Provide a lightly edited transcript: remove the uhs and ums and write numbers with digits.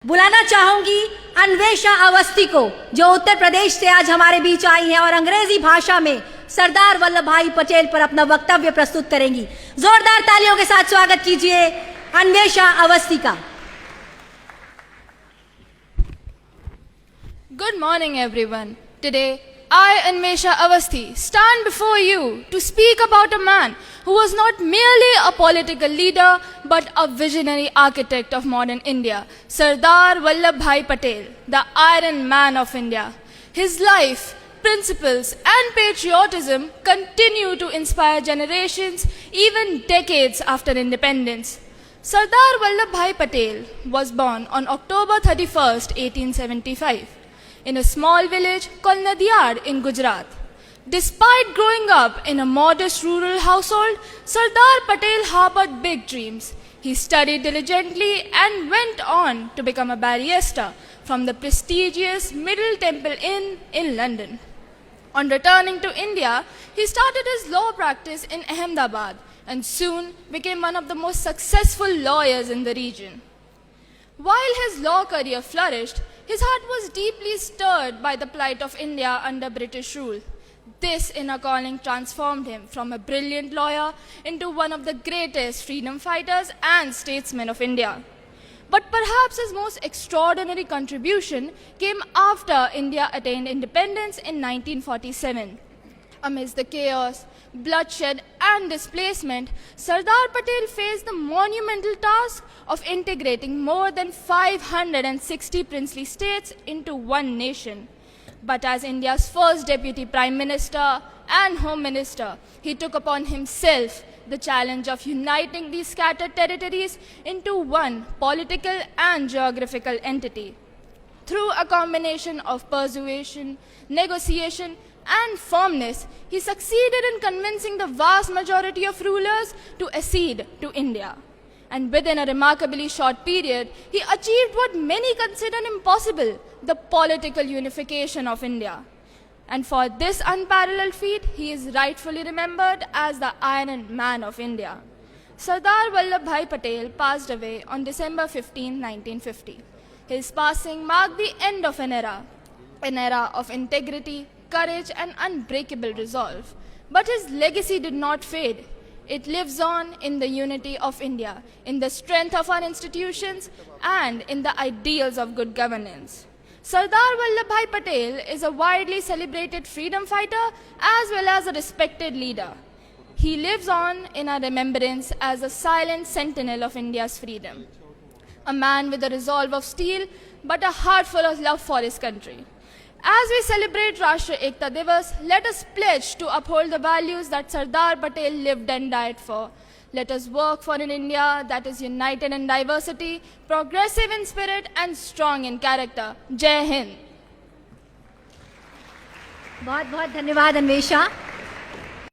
बुलाना चाहूंगी अन्वेषा अवस्थी को, जो उत्तर प्रदेश से आज हमारे बीच आई हैं और अंग्रेजी भाषा में सरदार वल्लभ भाई पटेल पर अपना वक्तव्य प्रस्तुत करेंगी। जोरदार तालियों के साथ स्वागत कीजिए अन्वेषा अवस्थी का। Good morning, everyone. Today, I, Anvesha Avasthi, stand before you to speak about a man who was not merely a political leader but a visionary architect of modern India, Sardar Vallabh Bhai Patel, the Iron Man of India. His life, principles, and patriotism continue to inspire generations even decades after independence. Sardar Vallabh Bhai Patel was born on October 31st, 1875. In a small village called Nadiyad in Gujarat. Despite growing up in a modest rural household, Sardar Patel harbored big dreams. He studied diligently and went on to become a barrister from the prestigious Middle Temple Inn in London. On returning to India, he started his law practice in Ahmedabad and soon became one of the most successful lawyers in the region. While his law career flourished, his heart was deeply stirred by the plight of India under British rule. This inner calling transformed him from a brilliant lawyer into one of the greatest freedom fighters and statesmen of India. But perhaps his most extraordinary contribution came after India attained independence in 1947. Amidst the chaos, bloodshed and displacement, Sardar Patel faced the monumental task of integrating more than 560 princely states into one nation. But as India's first Deputy Prime Minister and Home Minister, he took upon himself the challenge of uniting these scattered territories into one political and geographical entity. Through a combination of persuasion, negotiation, and firmness, he succeeded in convincing the vast majority of rulers to accede to India. And within a remarkably short period, he achieved what many consider impossible, the political unification of India. And for this unparalleled feat, he is rightfully remembered as the Iron Man of India. Sardar Vallabh Bhai Patel passed away on December 15, 1950. His passing marked the end of an era of integrity, courage, and unbreakable resolve. But his legacy did not fade. It lives on in the unity of India, in the strength of our institutions, and in the ideals of good governance. Sardar Vallabh Bhai Patel is a widely celebrated freedom fighter as well as a respected leader. He lives on in our remembrance as a silent sentinel of India's freedom. A man with a resolve of steel, but a heart full of love for his country. As we celebrate Rashtriya Ekta Divas, let us pledge to uphold the values that Sardar Patel lived and died for. Let us work for an India that is united in diversity, progressive in spirit, and strong in character. Jai Hind. बहुत बहुत धन्यवाद अन्वेषा।